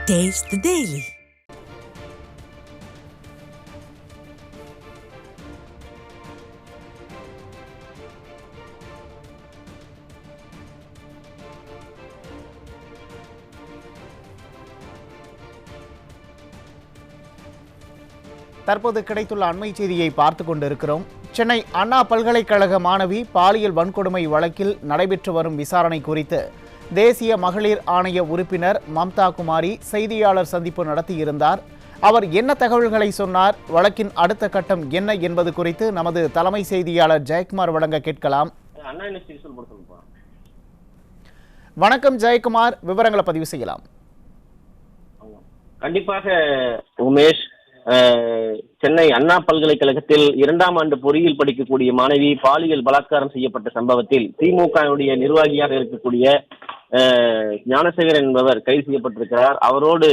Taste the Daily. தற்போது கிடைத்துள்ள அண்மை செய்தியை பார்த்து கொண்டிருக்கிறோம். சென்னை அண்ணா பல்கலைக்கழக மாணவி பாலியல் வன்கொடுமை வழக்கில் நடைபெற்று வரும் விசாரணை குறித்து தேசிய மகளிர் ஆணைய உறுப்பினர் மம்தா குமாரி செய்தியாளர் சந்திப்பு நடத்தியிருந்தார். அவர் என்ன தகவல்களை சொன்னார், வழக்கின் அடுத்த கட்டம் என்ன என்பது குறித்து நமது தலைமை செய்தியாளர் ஜெயக்குமார் வழங்க கேட்கலாம். வணக்கம் ஜெயக்குமார், விவரங்களை பதிவு செய்யலாம். கண்டிப்பாக உமேஷ், சென்னை அண்ணா பல்கலைக்கழகத்தில் 2ஆம் ஆண்டு பொறியியல் படிக்கக்கூடிய மாணவி பாலியல் பலாத்காரம் செய்யப்பட்ட சம்பவத்தில் திமுகவுடைய நிர்வாகியாக இருக்கக்கூடிய ஞானசேகரன் என்பவர் கைது செய்யப்பட்டிருக்கிறார். அவரோடு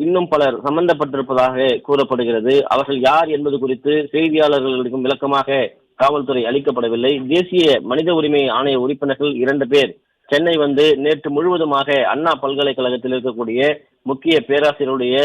இன்னும் பலர் சம்பந்தப்பட்டிருப்பதாக கூறப்படுகிறது. அவர்கள் யார் என்பது குறித்து செய்தியாளர்களுக்கும் விளக்கமாக காவல்துறை அளிக்கப்படவில்லை. தேசிய மனித உரிமை ஆணைய உறுப்பினர்கள் 2 பேர் சென்னை வந்து நேற்று முழுவதுமாக அண்ணா பல்கலைக்கழகத்தில் இருக்கக்கூடிய முக்கிய பேராசிரியருடைய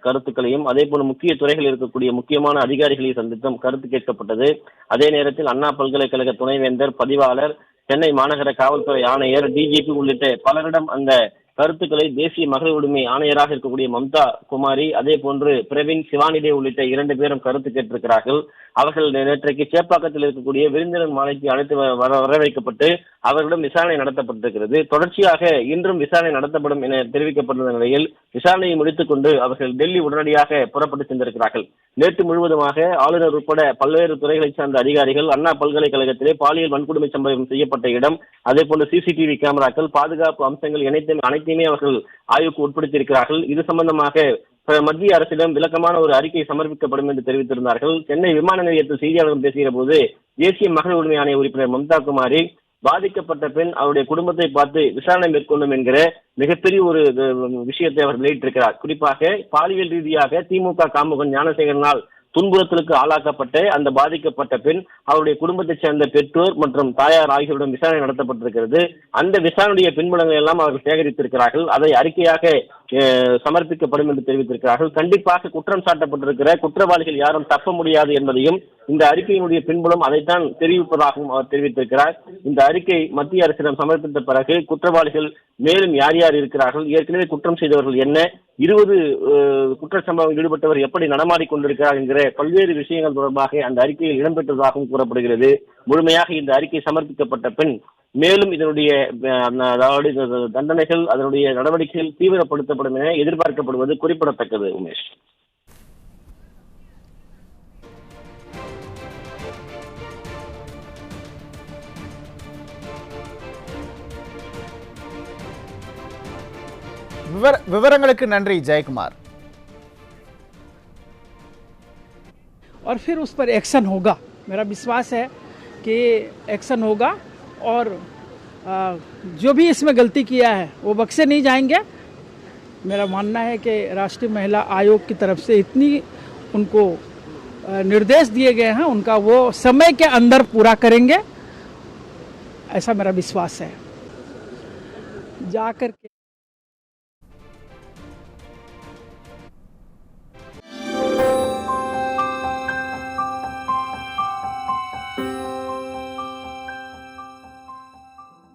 கருத்துக்களையும் அதே போல முக்கிய துறைகளில் இருக்கக்கூடிய முக்கியமான அதிகாரிகளை சந்தித்தும் கருத்து கேட்கப்பட்டது. அதே நேரத்தில் அண்ணா பல்கலைக்கழக துணைவேந்தர், பதிவாளர், சென்னை மாநகர காவல்துறை ஆணையர், டிஜிபி உள்ளிட்ட பலரிடம் அந்த கருத்துக்களை தேசிய மகளிர் உரிமை ஆணையராக இருக்கக்கூடிய மம்தா குமாரி, அதே போன்று பிரவீன், சிவானிடே உள்ளிட்ட 2 பேரும் கருத்து கேட்டிருக்கிறார்கள். அவர்கள் நேற்றைக்கு சேப்பாக்கத்தில் இருக்கக்கூடிய விருந்தினர் மாலைக்கு அழைத்து வரவைக்கப்பட்டு அவர்களிடம் விசாரணை நடத்தப்பட்டிருக்கிறது. தொடர்ச்சியாக இன்றும் விசாரணை நடத்தப்படும் என தெரிவிக்கப்பட்டுள்ள நிலையில் விசாரணையை முடித்துக் கொண்டு அவர்கள் டெல்லி உடனடியாக புறப்பட்டு சென்றிருக்கிறார்கள். நேற்று முழுவதுமாக ஆளுநர் உட்பட பல்வேறு துறைகளைச் சார்ந்த அதிகாரிகள் அண்ணா பல்கலைக்கழகத்திலே பாலியல் வன்கொடுமை சம்பவம் செய்யப்பட்ட இடம், அதே போல சிசிடிவி கேமராக்கள், பாதுகாப்பு அம்சங்கள் அனைத்தையுமே அவர்கள் ஆய்வுக்கு உட்படுத்தியிருக்கிறார்கள். இது சம்பந்தமாக மத்திய அரசிடம் விளக்கமான ஒரு அறிக்கை சமர்ப்பிக்கப்படும் என்று தெரிவித்திருந்தார்கள். சென்னை விமான நிலையத்தில் செய்தியாளர்கள் பேசுகிற போது தேசிய மகளிர் உரிமை ஆணைய உறுப்பினர் மம்தா குமாரி பாதிக்கப்பட்ட பெண் அவருடைய குடும்பத்தை பார்த்து விசாரணை மேற்கொள்ளும் என்கிற மிகப்பெரிய ஒரு விஷயத்தை அவர் வெளியிட்டிருக்கிறார். குறிப்பாக பாலியல் ரீதியாக திமுக காமுகன் ஞானசேகரனால் துன்புறுத்தலுக்கு ஆளாக்கப்பட்ட அந்த பாதிக்கப்பட்ட பெண், அவருடைய குடும்பத்தைச் சேர்ந்த பெற்றோர் மற்றும் தாயார் ஆகியோருடன் விசாரணை நடத்தப்பட்டிருக்கிறது. அந்த விசாரணையுடைய பின்புலங்கள் எல்லாம் அவர்கள் சேகரித்திருக்கிறார்கள். அதை அறிக்கையாக சமர்ப்பிக்கப்படும் என்று தெரிவித்திருக்கிறார்கள். கண்டிப்பாக குற்றம் சாட்டப்பட்டிருக்கிற குற்றவாளிகள் யாரும் தப்ப முடியாது என்பதையும் இந்த அறிக்கையினுடைய பின்புலம் அதைத்தான் தெரிவிப்பதாகவும் அவர் தெரிவித்திருக்கிறார். இந்த அறிக்கை மத்திய அரசிடம் சமர்ப்பித்த பிறகு குற்றவாளிகள் மேலும் யார் யார் இருக்கிறார்கள், ஏற்கனவே குற்றம் செய்தவர்கள் என்ன, 20 குற்ற சம்பவம் ஈடுபட்டவர் எப்படி நடமாடிக்கொண்டிருக்கிறார் என்கிற பல்வேறு விஷயங்கள் தொடர்பாக அந்த அறிக்கையில் இடம்பெற்றதாகவும் கூறப்படுகிறது. முழுமையாக இந்த அறிக்கை சமர்ப்பிக்கப்பட்ட பின் மேலும் இதனுடைய அதாவது தண்டனைகள், அதனுடைய நடவடிக்கைகள் தீவிரப்படுத்தப்படும் என எதிர்பார்க்கப்படுவது குறிப்பிடத்தக்கது. உமேஷ், விவரங்களுக்கு நன்றி ஜெயக்குமார். और फिर उस पर एक्शन होगा, मेरा विश्वास है कि एक्शन होगा और जो भी इसमें गलती किया है वो बख्शे नहीं जाएंगे। मेरा मानना है कि राष्ट्रीय महिला आयोग की तरफ से इतनी उनको निर्देश दिए गए हैं, उनका वो समय के अंदर पूरा करेंगे, ऐसा मेरा विश्वास है। जाकर के